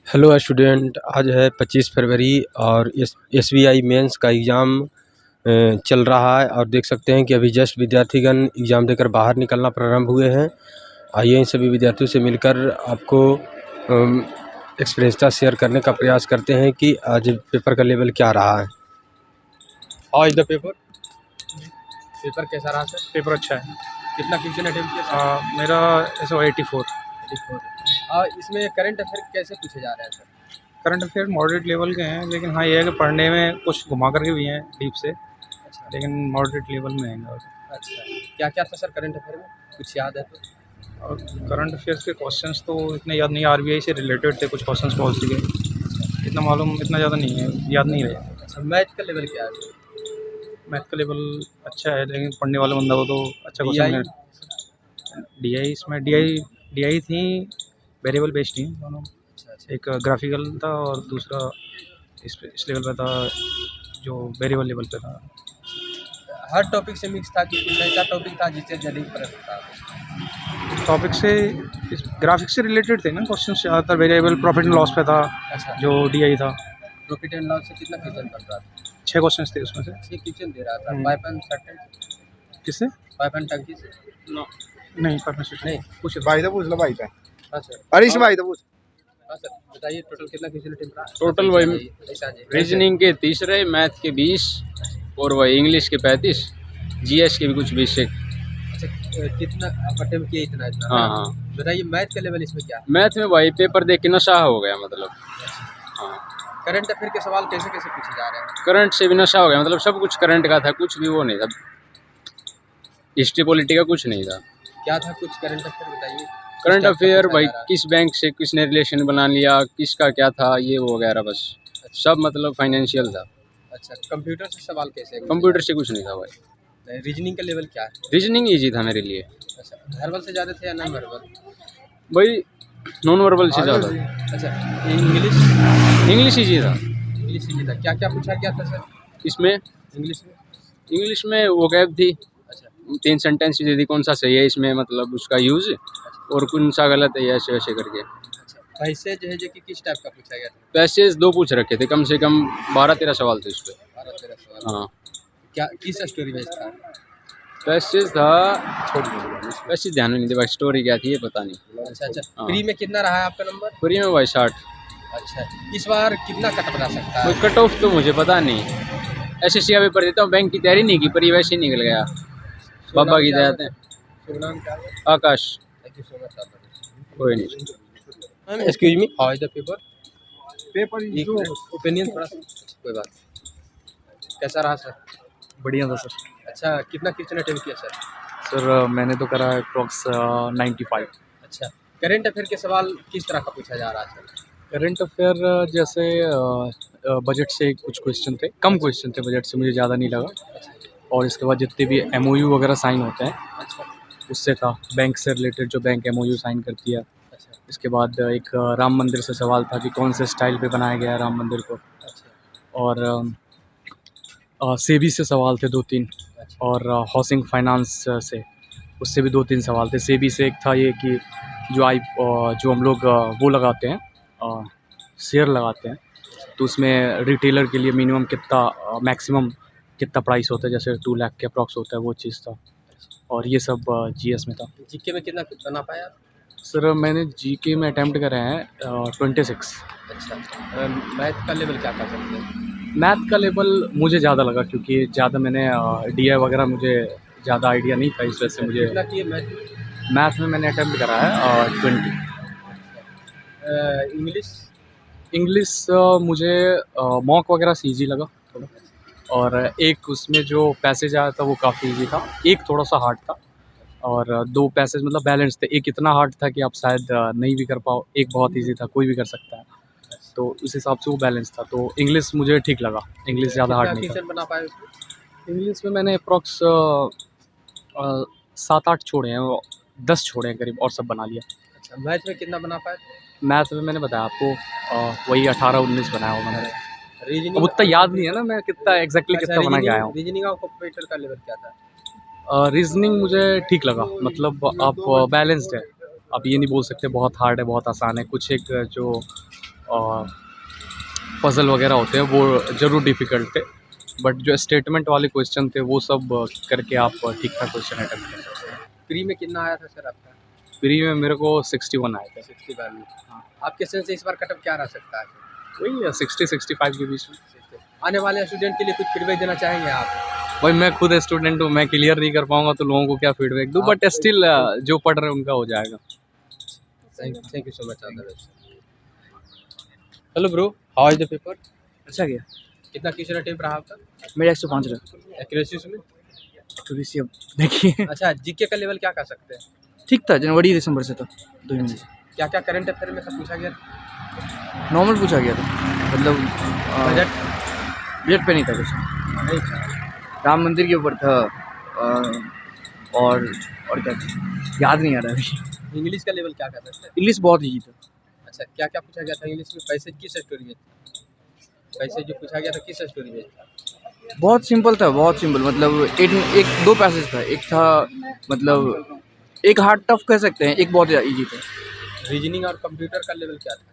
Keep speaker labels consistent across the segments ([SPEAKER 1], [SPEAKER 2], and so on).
[SPEAKER 1] Hello student, आज है 25 फरवरी और एसबीआई मेंस का एग्ज़ाम चल रहा है और देख सकते हैं कि अभी जस्ट विद्यार्थीगण एग्ज़ाम देकर बाहर निकलना प्रारंभ हुए हैं। आइए इन सभी विद्यार्थियों से मिलकर आपको एक्सपीरियंस शेयर करने का प्रयास करते हैं कि आज पेपर का लेवल क्या रहा है। हाउ इज द पेपर कैसा रहा सर?
[SPEAKER 2] पेपर अच्छा है।
[SPEAKER 1] कितना क्वेश्चन अटेम्प्ट किया?
[SPEAKER 2] मेरा ऐसा 84।
[SPEAKER 1] इसमें करंट अफेयर कैसे पूछे जा रहे हैं sir?
[SPEAKER 2] Current affair moderate level के हैं, लेकिन हाँ ये है कि पढ़ने में कुछ घुमा करके भी हैं डीप से,
[SPEAKER 1] अच्छा
[SPEAKER 2] लेकिन मॉडरेट लेवल में हैं।
[SPEAKER 1] अच्छा, क्या क्या था सर करंट अफेयर में, कुछ याद है तो?
[SPEAKER 2] और करंट अफेयर्स के क्वेश्चंस तो इतने याद नहीं, आरबीआई से रिलेटेड थे कुछ क्वेश्चंस पॉलिसी के, इतना मालूम इतना ज़्यादा नहीं है, याद नहीं रहे।
[SPEAKER 1] अच्छा, मैथ का लेवल क्या है?
[SPEAKER 2] मैथ का लेवल अच्छा है, लेकिन पढ़ने वाला बंदा हो तो अच्छा क्वेश्चन है। डीआई इसमें डीआई थी, वेरिएबल बेस्ड थी दोनों। एक ग्राफिकल था और दूसरा इस लेवल पे था जो वेरिएबल लेवल पे था।
[SPEAKER 1] हर टॉपिक से मिक्स था कि कुछ ऐसा टॉपिक था जिससे जल्दी प्रश्न था?
[SPEAKER 2] टॉपिक से इस ग्राफिक्स से रिलेटेड थे ना क्वेश्चन, ज़्यादातर वेरिएबल प्रॉफिट एंड लॉस पे था।
[SPEAKER 1] अच्छा,
[SPEAKER 2] जो डीआई था
[SPEAKER 1] प्रॉफिट एंड लॉस से कितना क्वेश्चन बन रहा था?
[SPEAKER 2] 6 क्वेश्चन थे उसमें से।
[SPEAKER 1] 6 क्वेश्चन दे रहा था। पाइपन सर्टेन,
[SPEAKER 2] किससे?
[SPEAKER 1] पाइपन टंकी से?
[SPEAKER 2] नो नहीं, पार्टनरशिप
[SPEAKER 1] नहीं।
[SPEAKER 3] पूछ भाई तो पूछ लो भाई का।
[SPEAKER 1] हाँ सर।
[SPEAKER 3] हरीश भाई तो पूछ।
[SPEAKER 1] हाँ सर, बताइए टोटल कितना क्वेश्चन अटेम्प्ट रहा?
[SPEAKER 4] टोटल वही रीजनिंग के 30 रहे, मैथ के 20 और वही इंग्लिश के 35, जीएस के भी कुछ 20 से।
[SPEAKER 1] अच्छा, कितना आप अटेम्प्ट किए? इतना इतना?
[SPEAKER 4] हाँ हाँ,
[SPEAKER 1] बताइए मैथ का लेवल इसमें क्या है?
[SPEAKER 4] मैथ में वही पेपर देख के नशा हो गया मतलब। हाँ,
[SPEAKER 1] करंट अफेयर के सवाल कैसे कैसे पूछे जा रहे हैं?
[SPEAKER 4] करंट से भी नशा हो गया मतलब, सब कुछ करंट का था, कुछ भी वो नहीं था, हिस्ट्री पॉलिटी का कुछ नहीं था।
[SPEAKER 1] क्या था कुछ करंट अफेयर बताइए?
[SPEAKER 4] करंट अफेयर भाई किस बैंक से किसने रिलेशन बना लिया, किसका क्या था ये वो वगैरह, बस सब मतलब फाइनेंशियल था।
[SPEAKER 1] अच्छा, कंप्यूटर से सवाल कैसे?
[SPEAKER 4] कंप्यूटर से कुछ नहीं था भाई।
[SPEAKER 1] रीजनिंग का लेवल क्या है?
[SPEAKER 4] रीजनिंग ईजी था मेरे लिए।
[SPEAKER 1] अच्छा, वर्बल से ज़्यादा थे या नॉन वर्बल?
[SPEAKER 4] भाई नॉन वर्बल से ज़्यादा।
[SPEAKER 1] अच्छा, इंग्लिश?
[SPEAKER 4] इंग्लिश ईजी था।
[SPEAKER 1] इंग्लिश ईजी था। क्या क्या पूछा गया था सर
[SPEAKER 4] इसमें
[SPEAKER 1] इंग्लिश में?
[SPEAKER 4] इंग्लिश में वो गैप थी,
[SPEAKER 1] अच्छा
[SPEAKER 4] 3 सेंटेंस दे दी, कौन सा सही है इसमें मतलब उसका यूज़, और कौन सा गलत है, ऐसे वैसे करके।
[SPEAKER 1] अच्छा, पैसे जो है कि किस टाइप का पूछा गया था?
[SPEAKER 4] पैसेज 2 पूछ रखे थे, कम से कम 12-13 सवाल थे उस पर।
[SPEAKER 1] 12-13 सवाल।
[SPEAKER 4] हाँ,
[SPEAKER 1] क्या किस स्टोरी बेस्ड था?
[SPEAKER 4] पैसेज था, पैसेज ध्यान में नहीं थे भाई, स्टोरी क्या थी ये पता नहीं।
[SPEAKER 1] अच्छा अच्छा,
[SPEAKER 4] हाँ।
[SPEAKER 1] प्री में कितना रहा है आपका नंबर?
[SPEAKER 4] फ्री में भाई 60।
[SPEAKER 1] अच्छा, इस बार कितना कट बना सकता है?
[SPEAKER 4] कट ऑफ तो मुझे पता नहीं, एसएससी का पेपर देता हूँ, बैंक की तैयारी नहीं की पर ये वैसे ही निकल गया, बाबा की दया से।
[SPEAKER 1] शुभ नाम क्या है?
[SPEAKER 4] Akash.
[SPEAKER 1] Thank you so much.
[SPEAKER 4] कोई नहीं।
[SPEAKER 1] Ma'am excuse me, how is the paper?
[SPEAKER 3] Paper
[SPEAKER 1] opinion थोड़ा सा, कोई बात। कैसा रहा सर?
[SPEAKER 2] बढ़िया था सर।
[SPEAKER 1] अच्छा, कितना क्वेश्चन अटेम्प्ट किया सर?
[SPEAKER 2] सर मैंने तो करा अप्रॉक्स 95।
[SPEAKER 1] अच्छा, करंट अफेयर के सवाल किस तरह का पूछा जा रहा है सर?
[SPEAKER 2] करंट अफेयर जैसे बजट से कुछ क्वेश्चन थे, कम क्वेश्चन थे बजट से, मुझे ज़्यादा नहीं लगा। और इसके बाद जितने भी एमओयू वगैरह साइन होते हैं
[SPEAKER 1] अच्छा
[SPEAKER 2] उससे था, बैंक से रिलेटेड जो बैंक एमओयू साइन करती है।
[SPEAKER 1] अच्छा
[SPEAKER 2] इसके बाद एक राम मंदिर से सवाल था कि कौन से स्टाइल पे बनाया गया है राम मंदिर को।
[SPEAKER 1] अच्छा
[SPEAKER 2] और सेबी से सवाल थे 2-3,
[SPEAKER 1] अच्छा
[SPEAKER 2] और हाउसिंग फाइनेंस से उससे भी 2-3 सवाल थे। सेबी से एक था ये कि जो हम लोग वो लगाते हैं, शेयर लगाते हैं, तो उसमें रिटेलर के लिए मिनिमम कितना मैक्सिमम कितना प्राइस होता है, जैसे 2 लाख के अप्रॉक्स होता है, वो चीज़ था। और ये सब जीएस में था।
[SPEAKER 1] जीके में कितना बना पाया?
[SPEAKER 2] सर मैंने जीके में अटैम्प्ट करे हैं 26।
[SPEAKER 1] अच्छा, मैथ का लेवल क्या कर सकते हैं?
[SPEAKER 2] मैथ का लेवल मुझे ज़्यादा लगा क्योंकि ज़्यादा मैंने डीआई वगैरह मुझे ज़्यादा आइडिया नहीं था, इस वजह से मुझे
[SPEAKER 1] कितना किए मैथ में?
[SPEAKER 2] मैथ में मैंने अटैम्प्ट करा है 20।
[SPEAKER 1] इंग्लिश?
[SPEAKER 2] इंग्लिश मुझे मॉक वगैरह से ईजी लगा थोड़ा, और एक उसमें जो पैसेज आया था वो काफ़ी ईजी था, एक थोड़ा सा हार्ड था, और 2 पैसेज मतलब बैलेंस थे। एक इतना हार्ड था कि आप शायद नहीं भी कर पाओ, एक बहुत ईजी था, कोई भी कर सकता है, तो उस हिसाब से वो बैलेंस था। तो इंग्लिश मुझे ठीक लगा, इंग्लिश ज़्यादा हार्ड नहीं था।
[SPEAKER 1] कितना बना पाए उसमें?
[SPEAKER 2] इंग्लिश में मैंने अप्रॉक्स 7-8 छोड़े हैं, 10 छोड़े हैं करीब, और सब बना लिया।
[SPEAKER 1] अच्छा, मैथ में कितना बना पाए?
[SPEAKER 2] मैथ में मैंने बताया आपको वही 18-19 बनाया होगा मैंने।
[SPEAKER 1] रीजनिंग?
[SPEAKER 2] अब उतना याद नहीं है ना मैं कितना एग्जैक्टली कितना बना के आया हूँ।
[SPEAKER 1] रीजनिंग और कंप्यूटर का लेवल क्या था?
[SPEAKER 2] रीजनिंग मुझे ठीक लगा, मतलब आप बैलेंस्ड है, आप ये नहीं बोल सकते बहुत हार्ड है बहुत आसान है। कुछ एक जो पज़ल वगैरह होते हैं वो ज़रूर डिफ़िकल्ट थे, बट जो स्टेटमेंट वाले क्वेश्चन थे वो सब करके आप ठीक ठाक क्वेश्चन अटेम्प्ट कर सकते हैं।
[SPEAKER 1] प्री में कितना आया था सर आपका?
[SPEAKER 2] प्री में मेरे को 61 आए थे।
[SPEAKER 1] 60 में। आपके सेंस से इस बार कटअप क्या रह सकता है?
[SPEAKER 2] वही 60-65 के बीच में।
[SPEAKER 1] आने वाले स्टूडेंट के लिए कुछ फीडबैक देना चाहेंगे आप?
[SPEAKER 2] भाई मैं खुद स्टूडेंट हूँ, मैं क्लियर नहीं कर पाऊँगा तो लोगों को क्या फीडबैक दूँ, बट स्टिल जो पढ़ रहे हैं उनका हो जाएगा।
[SPEAKER 1] Thank you so much. Hello bro, how is the paper?
[SPEAKER 5] अच्छा गया।
[SPEAKER 1] कितना क्वेश्चन अटेम्प्ट रहा आपका?
[SPEAKER 5] मेरा 105 रहा।
[SPEAKER 1] एक्यूरेसी में?
[SPEAKER 5] थोड़ी सी अब देखिए।
[SPEAKER 1] अच्छा, जीके का लेवल क्या कह सकते हैं?
[SPEAKER 5] ठीक था, जनवरी दिसंबर से था, 2 महीने से।
[SPEAKER 1] क्या क्या करंट अफेयर में सब पूछा गया?
[SPEAKER 5] नॉर्मल पूछा गया था, मतलब
[SPEAKER 1] बजट
[SPEAKER 5] बजट पे नहीं था कुछ।
[SPEAKER 1] नहीं था।
[SPEAKER 5] राम मंदिर के ऊपर था, और क्या था, याद नहीं आ रहा अभी।
[SPEAKER 1] इंग्लिश का लेवल क्या कह सकते हैं?
[SPEAKER 5] इंग्लिश बहुत ईजी था।
[SPEAKER 1] अच्छा, क्या क्या पूछा गया था इंग्लिश में? पैसे किस स्टोरी में? पैसे जो पूछा गया था किस स्टोरी में?
[SPEAKER 5] बहुत सिंपल था, बहुत सिंपल, मतलब एक 2 पैसेज था। एक था मतलब एक हार्ड टफ कह सकते हैं, एक बहुत ईजी था।
[SPEAKER 1] रीजनिंग और कंप्यूटर का लेवल क्या था?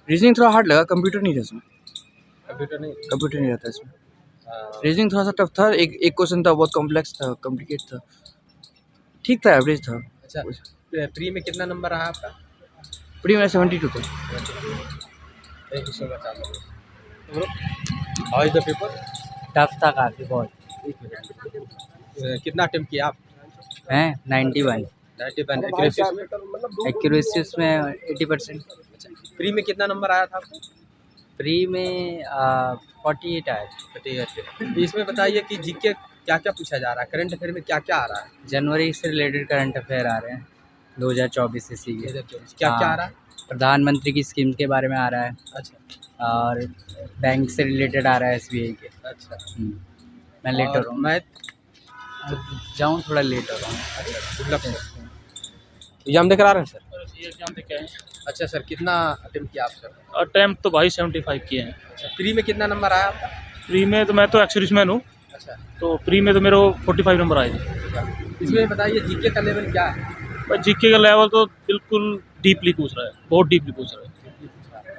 [SPEAKER 5] रीजनिंग थोड़ा हार्ड लगा, कंप्यूटर नहीं था इसमें।
[SPEAKER 1] कंप्यूटर नहीं?
[SPEAKER 5] कंप्यूटर नहीं रहता इसमें।
[SPEAKER 1] हाँ।
[SPEAKER 5] रीजनिंग थोड़ा सा टफ था, एक क्वेश्चन था बहुत कॉम्प्लेक्स था, कॉम्प्लिकेट था। ठीक था, एवरेज था।
[SPEAKER 1] अच्छा, प्री में कितना नंबर रहा आपका?
[SPEAKER 5] प्री मेरा 72 था।
[SPEAKER 1] Thank you so much. How is the paper?
[SPEAKER 6] Tough था काफ़ी बहुत।
[SPEAKER 1] कितना अटेम्प्ट किया आप?
[SPEAKER 6] हैं 91।
[SPEAKER 1] 91। एक्यूरेसी में?
[SPEAKER 6] एक्यूरेसी उसमें 80%।
[SPEAKER 1] प्री में कितना नंबर आया था आपको?
[SPEAKER 6] प्री में 48 आए।
[SPEAKER 1] इसमें बताइए कि जीके क्या क्या पूछा जा रहा है, करंट अफेयर में क्या क्या आ रहा है?
[SPEAKER 6] जनवरी से रिलेटेड करंट अफेयर आ रहे हैं 2024 इसी के।
[SPEAKER 1] 2024 क्या क्या आ रहा है?
[SPEAKER 6] प्रधानमंत्री की स्कीम के बारे में आ रहा है,
[SPEAKER 1] अच्छा
[SPEAKER 6] और बैंक से रिलेटेड आ रहा है SBI के।
[SPEAKER 1] अच्छा।
[SPEAKER 6] मैं लेट हो रहा हूँ,
[SPEAKER 1] मैथ
[SPEAKER 6] जाऊँ थोड़ा लेट हो रहा हूँ।
[SPEAKER 1] Good luck sir. एग्जाम देकर आ रहे हैं सर?
[SPEAKER 7] एग्जाम देके आए।
[SPEAKER 1] अच्छा सर, कितना अटेम्प्ट किया आप सर?
[SPEAKER 7] अटैम्प्ट तो भाई 75 किए हैं।
[SPEAKER 1] अच्छा, प्री में कितना नंबर आया आपका?
[SPEAKER 7] प्री में तो मैं तो एक्सर्विसमैन हूँ,
[SPEAKER 1] अच्छा,
[SPEAKER 7] तो प्री में तो मेरे को 45 नंबर आए थे।
[SPEAKER 1] इसमें बताइए जीके का लेवल क्या है?
[SPEAKER 7] पर जीके का लेवल तो बिल्कुल डीपली पूछ रहा है, बहुत डीपली पूछ रहा है,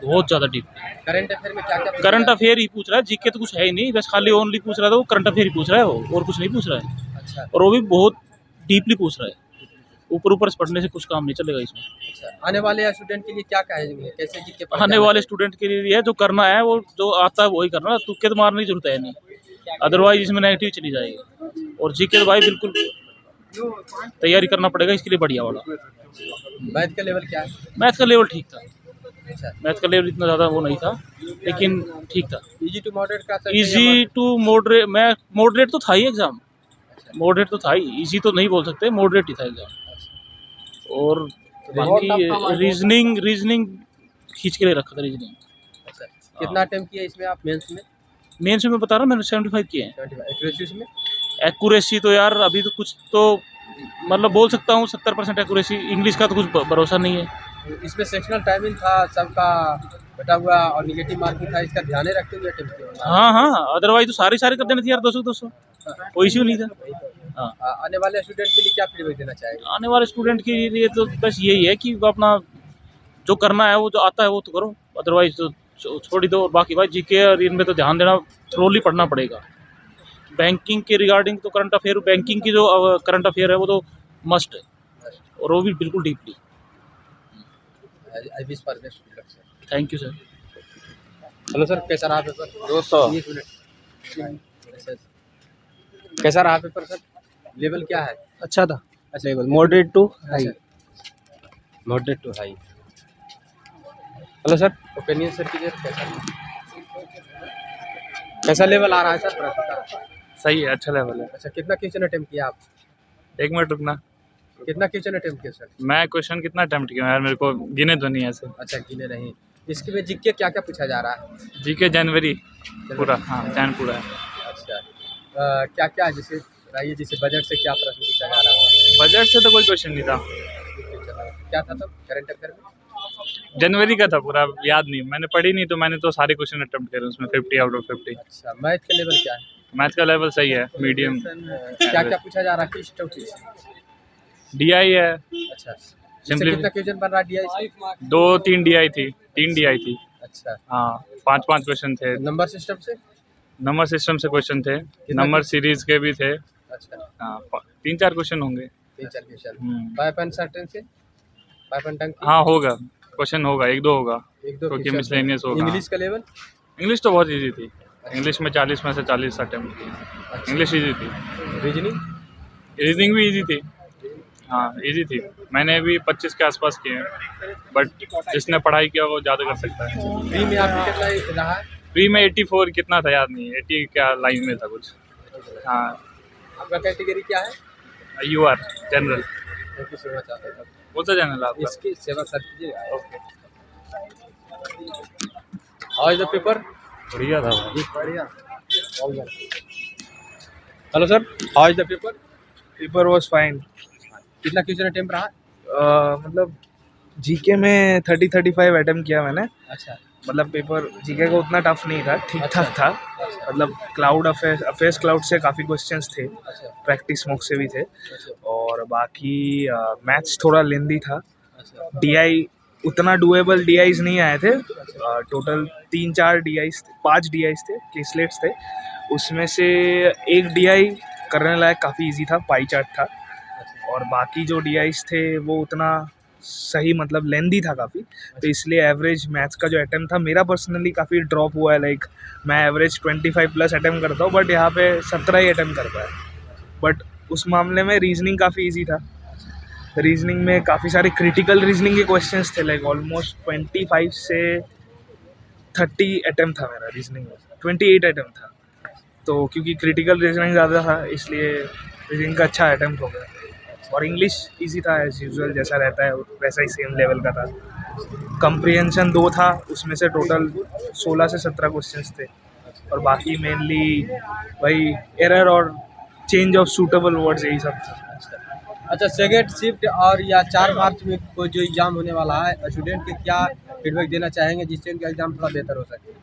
[SPEAKER 7] बहुत ज़्यादा डीपली।
[SPEAKER 1] करंट अफेयर में क्या क्या
[SPEAKER 7] करंट अफेयर ही पूछ रहा है, जीके तो कुछ है ही नहीं, बस खाली ओनली पूछ रहा था वो, करंट अफेयर ही पूछ रहा है वो, और कुछ नहीं पूछ रहा है।
[SPEAKER 1] अच्छा
[SPEAKER 7] और वो भी बहुत डीपली पूछ रहा है, ऊपर से पढ़ने से कुछ काम नहीं चलेगा इसमें।
[SPEAKER 1] अच्छा। आने वाले स्टूडेंट के लिए क्या कहेंगे, कैसे जीके
[SPEAKER 7] आने वाले स्टूडेंट के लिए जो करना है वो जो आता है वही करना, तुक्के तो मारने की जरूरत है नहीं, अदरवाइज इसमें नेगेटिव चली जाएगी। और जीके तो भाई बिल्कुल तैयारी करना पड़ेगा इसके लिए बढ़िया वाला।
[SPEAKER 1] मैथ का लेवल क्या है?
[SPEAKER 7] मैथ का लेवल ठीक था,
[SPEAKER 1] अच्छा,
[SPEAKER 7] मैथ का लेवल इतना ज़्यादा वो नहीं था, लेकिन ठीक था।
[SPEAKER 1] इजी टू मॉडरेट का सर?
[SPEAKER 7] इजी टू मॉडरेट, मैं मॉडरेट तो था ही एग्ज़ाम, मॉडरेट तो था ही, इजी तो नहीं बोल सकते, मॉडरेट ही था एग्ज़ाम। और बाकी रीजनिंग खींच के ले रखा था रीजनिंग।
[SPEAKER 1] अच्छा, कितना अटेम्प्ट किया इसमें आप मेंस में?
[SPEAKER 7] मेंस में मैं बता रहा हूँ मैंने 75 किए हैं।
[SPEAKER 1] 75। एक्यूरेसी में?
[SPEAKER 7] एक्यूरेसी तो यार अभी तो कुछ तो मतलब बोल सकता हूँ 70% एक्यूरेसी, इंग्लिश का तो कुछ भरोसा नहीं है।
[SPEAKER 1] इसमें सेक्शनल टाइमिंग था सबका बटा हुआ और निगेटिव मार्किंग था, इसका ध्यान रखते हुए अटेम्प्ट किया?
[SPEAKER 7] हाँ, अदरवाइज तो सारे कर देने थे यार, 200 कोई इश्यू नहीं था। हाँ,
[SPEAKER 1] आने वाले स्टूडेंट के लिए क्या फीडबैक देना चाहेंगे?
[SPEAKER 7] आने वाले स्टूडेंट के लिए तो बस यही है कि वो अपना जो करना है वो जो आता है वो तो करो, अदरवाइज तो छोड़ ही दो। और बाकी भाई जीके और इनमें तो ध्यान देना, थ्रोली पढ़ना पड़ेगा। बैंकिंग के रिगार्डिंग तो करंट अफेयर, बैंकिंग की जो करंट अफेयर है वो तो मस्ट है, और वो भी बिल्कुल deeply.
[SPEAKER 1] I wish for best luck sir.
[SPEAKER 7] Thank you sir.
[SPEAKER 1] Hello sir, कैसा रहा पेपर?
[SPEAKER 3] 200।
[SPEAKER 1] एक मिनट। कैसा रहा पेपर सर? लेवल क्या है?
[SPEAKER 5] अच्छा था।
[SPEAKER 1] अच्छा, level moderate to high. Moderate to high. Hello sir, opinion sir कीजिए, कैसा लेवल आ रहा है सर प्रश्न का?
[SPEAKER 7] सही है, अच्छा लेवल है।
[SPEAKER 1] अच्छा, कितना क्वेश्चन अटेम्प्ट किया आप?
[SPEAKER 7] 1 मिनट रुकना,
[SPEAKER 1] कितना क्वेश्चन अटेम्प्ट किया सर?
[SPEAKER 7] मैं क्वेश्चन कितना अटेम्प्ट किया यार, मेरे को गिने तो नहीं ऐसे।
[SPEAKER 1] अच्छा, गिने नहीं। इसके में जीके क्या क्या पूछा जा रहा है?
[SPEAKER 7] जीके जनवरी पूरा, हाँ जैन पूरा है।
[SPEAKER 1] अच्छा, क्या क्या है जैसे बताइए, जैसे बजट से क्या प्रश्न पूछा जा रहा है?
[SPEAKER 7] बजट से तो कोई क्वेश्चन नहीं था,
[SPEAKER 1] क्या था तब करंट अफेयर में?
[SPEAKER 7] जनवरी का था पूरा, याद नहीं, मैंने पढ़ी नहीं, तो मैंने तो सारे क्वेश्चन अटेम्प्ट करे उसमें 50 आउट ऑफ 50।
[SPEAKER 1] अच्छा, मैथ का लेवल क्या है?
[SPEAKER 7] मैथ का लेवल सही है, मीडियम।
[SPEAKER 1] क्या क्या पूछा जा रहा है किस टॉपिक से?
[SPEAKER 7] डीआई है,
[SPEAKER 1] अच्छा,
[SPEAKER 7] Simply-
[SPEAKER 1] कितना क्वेश्चन बन रहा है DI से?
[SPEAKER 7] 2-3 डीआई थी, 3 डीआई थी।
[SPEAKER 1] अच्छा,
[SPEAKER 8] हाँ 5-5 क्वेश्चन थे।
[SPEAKER 1] नंबर सिस्टम से?
[SPEAKER 8] नंबर सिस्टम से क्वेश्चन थे, नंबर सीरीज के भी थे।
[SPEAKER 1] अच्छा,
[SPEAKER 8] हाँ 3-4 क्वेश्चन होंगे।
[SPEAKER 1] 3-4 question.
[SPEAKER 8] Hmm,
[SPEAKER 1] pipe and certain से? पाइप एंड टंकी?
[SPEAKER 8] हाँ होगा, क्वेश्चन होगा, 1-2 होगा,
[SPEAKER 1] 1-2
[SPEAKER 8] क्योंकि
[SPEAKER 1] क्वेश्चन।
[SPEAKER 8] मिसलेनियस होगा।
[SPEAKER 1] इंग्लिश का लेवल?
[SPEAKER 8] इंग्लिश तो बहुत इजी थी, इंग्लिश में 40 में से 40 अटेम्प्ट किए।
[SPEAKER 1] अच्छा।
[SPEAKER 8] इंग्लिश इजी थी,
[SPEAKER 1] रीजनिंग?
[SPEAKER 8] रीजनिंग भी इजी थी। हाँ इजी थी, मैंने भी 25 के आसपास किए हैं, बट जिसने पढ़ाई किया वो ज़्यादा कर सकता है।
[SPEAKER 1] प्री में आपका कितना रहा है?
[SPEAKER 8] प्री में 84 कितना था याद नहीं, 80 क्या लाइन में था कुछ। हाँ
[SPEAKER 1] आपका कैटेगरी क्या है?
[SPEAKER 8] UR general.
[SPEAKER 1] क्योंकि सेवा चाहते हैं
[SPEAKER 8] कौन सा चैनल आपका?
[SPEAKER 1] इसकी सेवा कर दीजिएगा। Okay. How is the paper?
[SPEAKER 8] बढ़िया था भाई।
[SPEAKER 1] बढ़िया। Hello sir, how is the paper?
[SPEAKER 9] Paper was fine.
[SPEAKER 1] कितना क्वेश्चन अटेम्प्ट रहा?
[SPEAKER 9] मतलब जीके में 30-35 अटेम्प्ट किया मैंने।
[SPEAKER 1] अच्छा,
[SPEAKER 9] मतलब पेपर जीके का उतना टफ नहीं था, ठीक ठाक था। मतलब क्लाउड अफेयर्स क्लाउड से काफ़ी क्वेश्चंस थे,
[SPEAKER 1] अच्छा,
[SPEAKER 9] प्रैक्टिस मॉक से भी थे।
[SPEAKER 1] अच्छा,
[SPEAKER 9] और बाकी मैथ्स थोड़ा लेंदी था।
[SPEAKER 1] अच्छा,
[SPEAKER 9] डीआई उतना डुएबल डीआईज नहीं आए थे। टोटल 3-4 डीआईज 5 डीआईज थे, केसलेट्स थे। उसमें से एक डीआई करने लायक काफ़ी इजी था, पाई चार्ट था। और बाकी जो डीआईज थे वो उतना सही, मतलब लेंदी था काफ़ी। तो इसलिए एवरेज मैथ्स का जो अटेम्प्ट था मेरा पर्सनली काफ़ी ड्रॉप हुआ है। लाइक मैं एवरेज 25+ अटेम्प्ट करता हूँ, बट यहाँ पे 17 ही अटेम्प्ट कर पाया। बट उस मामले में रीजनिंग काफ़ी इजी था। रीजनिंग में काफ़ी सारे क्रिटिकल रीजनिंग के क्वेश्चंस थे, लाइक ऑलमोस्ट 25 से 30 अटेम्प्ट था मेरा रीजनिंग में, 28 अटेम्प्ट था। तो क्योंकि क्रिटिकल रीजनिंग ज़्यादा था इसलिए रीजनिंग का अच्छा अटेम्प्ट हो गया। और इंग्लिश इजी था, एज यूजुअल जैसा रहता है वैसा ही सेम लेवल का था। कंप्रीहेंशन 2 था, उसमें से टोटल 16 से 17 क्वेश्चंस थे। और बाकी मेनली वही एरर और चेंज ऑफ सूटेबल वर्ड्स, यही सब था।
[SPEAKER 1] अच्छा, सेकेंड शिफ्ट और या 4 मार्च में कोई जो एग्ज़ाम होने वाला है, स्टूडेंट के क्या फीडबैक देना चाहेंगे जिससे उनका एग्ज़ाम थोड़ा बेहतर हो सके?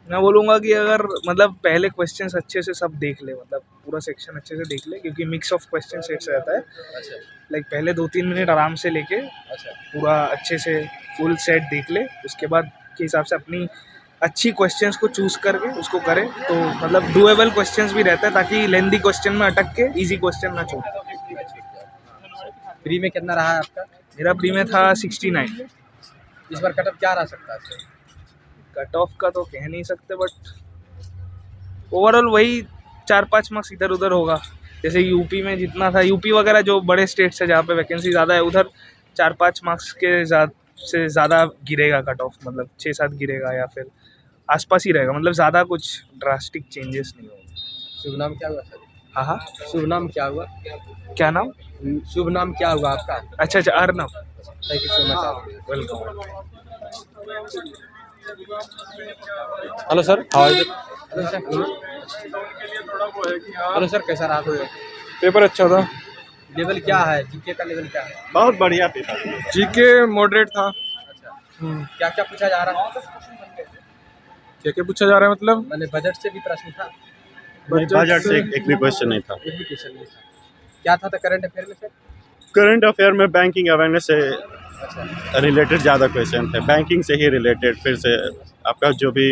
[SPEAKER 9] मैं बोलूँगा कि अगर मतलब पहले क्वेश्चंस अच्छे से सब देख ले, मतलब पूरा सेक्शन अच्छे से देख ले, क्योंकि मिक्स ऑफ क्वेश्चन सेट्स रहता है।
[SPEAKER 1] अच्छा,
[SPEAKER 9] लाइक पहले 2-3 मिनट आराम से लेके
[SPEAKER 1] अच्छा,
[SPEAKER 9] पूरा अच्छे से फुल सेट देख ले, उसके बाद के हिसाब से अपनी अच्छी क्वेश्चंस को चूज़ करके उसको करें, तो मतलब डुएबल क्वेश्चंस भी रहता है, ताकि लेंदी क्वेश्चन में अटक के इजी क्वेश्चन ना छोड़।
[SPEAKER 1] प्री में कितना रहा है आपका?
[SPEAKER 9] मेरा प्री में था 69।
[SPEAKER 1] इस बार कट ऑफ क्या रह सकता है?
[SPEAKER 9] कट ऑफ का तो कह नहीं सकते, बट ओवरऑल वही 4-5 मार्क्स इधर उधर होगा। जैसे यूपी में जितना था, यूपी वगैरह जो बड़े स्टेट्स है जहाँ पे वैकेंसी ज़्यादा है, उधर 4-5 मार्क्स के से ज़्यादा गिरेगा कट ऑफ, मतलब 6-7 गिरेगा या फिर आसपास ही रहेगा, मतलब ज़्यादा कुछ ड्रास्टिक चेंजेस नहीं होगा।
[SPEAKER 1] शुभ नाम क्या हुआ सर?
[SPEAKER 9] हाँ हाँ,
[SPEAKER 1] शुभ नाम क्या हुआ?
[SPEAKER 9] क्या नाम?
[SPEAKER 1] शुभ नाम क्या हुआ आपका?
[SPEAKER 9] अच्छा, Arnab.
[SPEAKER 1] Thank you so much.
[SPEAKER 9] Welcome.
[SPEAKER 1] Hello sir, how is it? Hello sir, कैसा रहा आपका
[SPEAKER 9] पेपर? अच्छा था।
[SPEAKER 1] लेवल क्या है? जीके का लेवल क्या है?
[SPEAKER 3] बहुत बढ़िया पेपर।
[SPEAKER 9] जीके मॉडरेट था।
[SPEAKER 1] अच्छा, क्या क्या पूछा जा रहा है?
[SPEAKER 9] क्या पूछा जा रहा है मतलब?
[SPEAKER 1] मैंने बजट से भी प्रश्न था?
[SPEAKER 3] बजट से एक भी क्वेश्चन नहीं था।
[SPEAKER 1] एक भी क्वेश्चन नहीं था। क्या था करंट अफेयर में सर?
[SPEAKER 3] करंट अफेयर में बैंकिंग अवेयरनेस से
[SPEAKER 1] अच्छा,
[SPEAKER 3] रिलेटेड ज़्यादा क्वेश्चन थे, बैंकिंग से ही रिलेटेड। फिर से आपका जो भी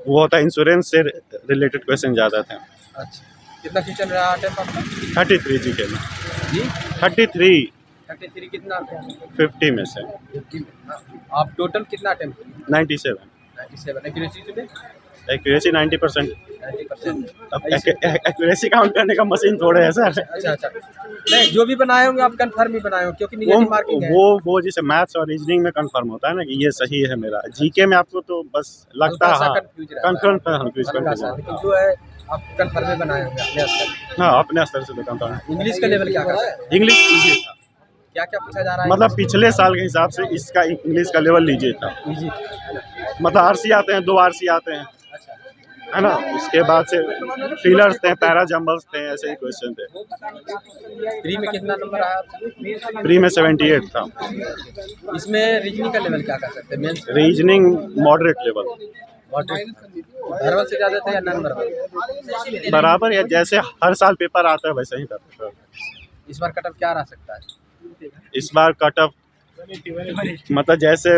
[SPEAKER 3] वो होता है इंश्योरेंस से रिलेटेड क्वेश्चन ज़्यादा थे।
[SPEAKER 1] अच्छा, कितना क्वेश्चन रहा अटेम्प्ट आपका?
[SPEAKER 3] 33 जीके में।
[SPEAKER 1] जी,
[SPEAKER 3] 33
[SPEAKER 1] 33 कितना?
[SPEAKER 3] 50 में से
[SPEAKER 1] 50 में। आप टोटल कितना अटेम्प्ट किए?
[SPEAKER 3] 97।
[SPEAKER 1] 97। एक्यूरेसी में?
[SPEAKER 3] एक्यूरेसी 90%।
[SPEAKER 1] 90%।
[SPEAKER 3] अब एक्यूरेसी काउंट करने का मशीन थोड़े है सर।
[SPEAKER 1] अच्छा अच्छा, नहीं जो भी बनाए होंगे आप कंफर्म ही बनाए हो, क्योंकि निगेटिव मार्किंग है।
[SPEAKER 3] वो जैसे मैथ्स और रीजनिंग में कंफर्म होता है ना कि ये सही है मेरा। जीके में आपको तो बस लगता है, कंफर्म
[SPEAKER 1] लेकिन जो है आप कंफर्म में बनाए होंगे अपने स्तर।
[SPEAKER 3] हाँ, अपने स्तर से तो कंफर्म।
[SPEAKER 1] इंग्लिश का लेवल क्या है?
[SPEAKER 3] इंग्लिश इजी था,
[SPEAKER 1] क्या क्या पूछा जा रहा है?
[SPEAKER 3] मतलब पिछले साल के हिसाब से इसका इंग्लिश का लेवल लीजिए था।
[SPEAKER 1] इजी।
[SPEAKER 3] मतलब आरसी आते हैं, 2 आरसी आते हैं,
[SPEAKER 1] अच्छा,
[SPEAKER 3] है ना। उसके बाद से फिलर्स थे, पैरा जम्बल्स थे, ऐसे ही क्वेश्चन थे।
[SPEAKER 1] प्री में कितना नंबर आया आपको?
[SPEAKER 3] प्री में 78 था।
[SPEAKER 1] इसमें रीजनिंग का लेवल क्या कर सकते हैं? Mains
[SPEAKER 3] reasoning moderate level.
[SPEAKER 1] Verbal से ज़्यादा था या नॉन वर्बल?
[SPEAKER 3] बराबर या जैसे हर साल पेपर आता है वैसे ही था।
[SPEAKER 1] इस बार कट ऑफ क्या रह सकता है?
[SPEAKER 3] इस बार कट ऑफ मतलब जैसे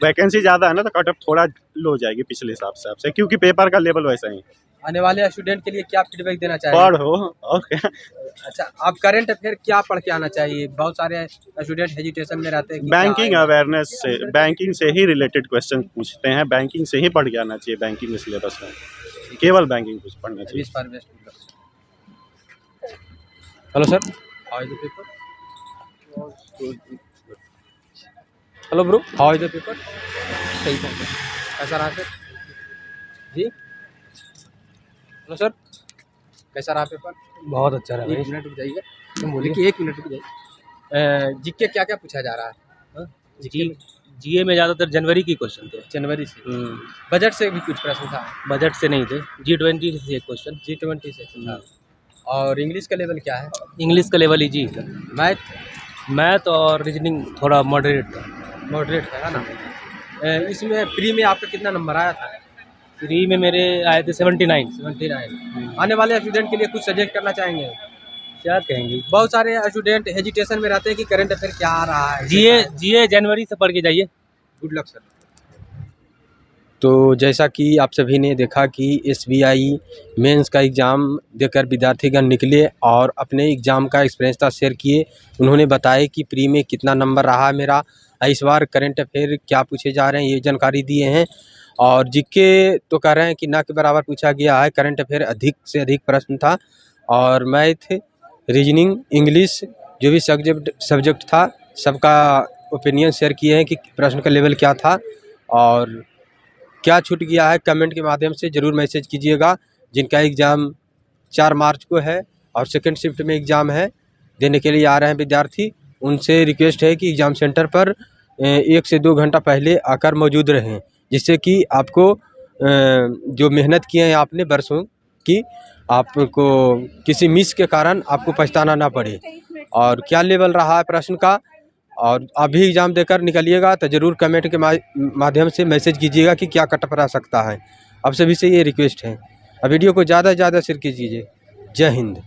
[SPEAKER 3] वैकेंसी ज़्यादा है ना, तो कट ऑफ थोड़ा लो जाएगी पिछले हिसाब से, क्योंकि पेपर का लेवल वैसा ही।
[SPEAKER 1] आने वाले स्टूडेंट के लिए क्या फीडबैक देना चाहेंगे?
[SPEAKER 3] पढ़ो और क्या।
[SPEAKER 1] अच्छा, आप करंट अफेयर क्या पढ़ के आना चाहिए? बहुत सारे स्टूडेंट हेजिटेशन में रहते हैं कि क्या
[SPEAKER 3] बैंकिंग
[SPEAKER 1] आएगा।
[SPEAKER 3] अवेयरनेस से, बैंकिंग से ही रिलेटेड क्वेश्चन पूछते हैं, बैंकिंग से ही पढ़ के आना चाहिए। बैंकिंग सिलेबस में केवल बैंकिंग कुछ पढ़ना चाहिए।
[SPEAKER 1] Wish for best luck. Hello sir, how is the paper? Hello bro, how is the paper? सही था, कैसा रहा सर? जी, हेलो सर, कैसा रहा पेपर?
[SPEAKER 4] बहुत अच्छा रहा
[SPEAKER 1] एक मिनट रुक जाइए, तुम बोलिए कि 1 मिनट रुक जाइए। जीके क्या क्या पूछा जा रहा है? हाँ?
[SPEAKER 6] जीए में ज़्यादातर जनवरी की क्वेश्चन थे।
[SPEAKER 1] जनवरी से बजट से भी कुछ प्रश्न था?
[SPEAKER 6] बजट से नहीं थे, G20 से एक क्वेश्चन।
[SPEAKER 1] G20 से था। और इंग्लिश का लेवल क्या है?
[SPEAKER 6] इंग्लिश का लेवल इजी था। मैथ और रीजनिंग थोड़ा मॉडरेट था।
[SPEAKER 1] मॉडरेट है ना? इसमें प्री में आपका कितना नंबर आया था?
[SPEAKER 6] प्री में मेरे आए थे 79।
[SPEAKER 1] 79। आने वाले स्टूडेंट के लिए कुछ सजेस्ट करना चाहेंगे?
[SPEAKER 6] क्या कहेंगे?
[SPEAKER 1] बहुत सारे स्टूडेंट हेजिटेशन में रहते हैं कि करंट अफेयर क्या आ रहा है।
[SPEAKER 6] जीए जनवरी से पढ़ के जाइए।
[SPEAKER 1] Good luck sir. तो जैसा कि आप सभी ने देखा कि SBI मेंस का एग्ज़ाम देकर विद्यार्थीगण निकले और अपने एग्ज़ाम का एक्सपीरियंस था शेयर किए। उन्होंने बताया कि प्री में कितना नंबर रहा मेरा, इस बार करंट अफेयर क्या पूछे जा रहे हैं, ये जानकारी दिए हैं। और जीके तो कह रहे हैं कि ना के बराबर पूछा गया है। करंट अफेयर अधिक से अधिक प्रश्न था और मैथ, रीजनिंग, इंग्लिश जो भी सब्जेक्ट था सबका ओपिनियन शेयर किए हैं कि प्रश्न का लेवल क्या था और क्या छूट गया है। कमेंट के माध्यम से ज़रूर मैसेज कीजिएगा। जिनका एग्ज़ाम 4 मार्च को है और सेकंड शिफ्ट में एग्ज़ाम है, देने के लिए आ रहे हैं विद्यार्थी, उनसे रिक्वेस्ट है कि एग्ज़ाम सेंटर पर 1 से 2 घंटा पहले आकर मौजूद रहें, जिससे कि आपको जो मेहनत किए हैं आपने बरसों की, आपको किसी मिस के कारण आपको पछताना ना पड़े। और क्या लेवल रहा है प्रश्न का, और आप भी एग्ज़ाम देकर निकलिएगा तो ज़रूर कमेंट के माध्यम से मैसेज कीजिएगा कि क्या कट ऑफ आ सकता है। आप सभी से ये रिक्वेस्ट है। अब वीडियो को ज़्यादा से ज़्यादा शेयर कीजिए। जय हिंद।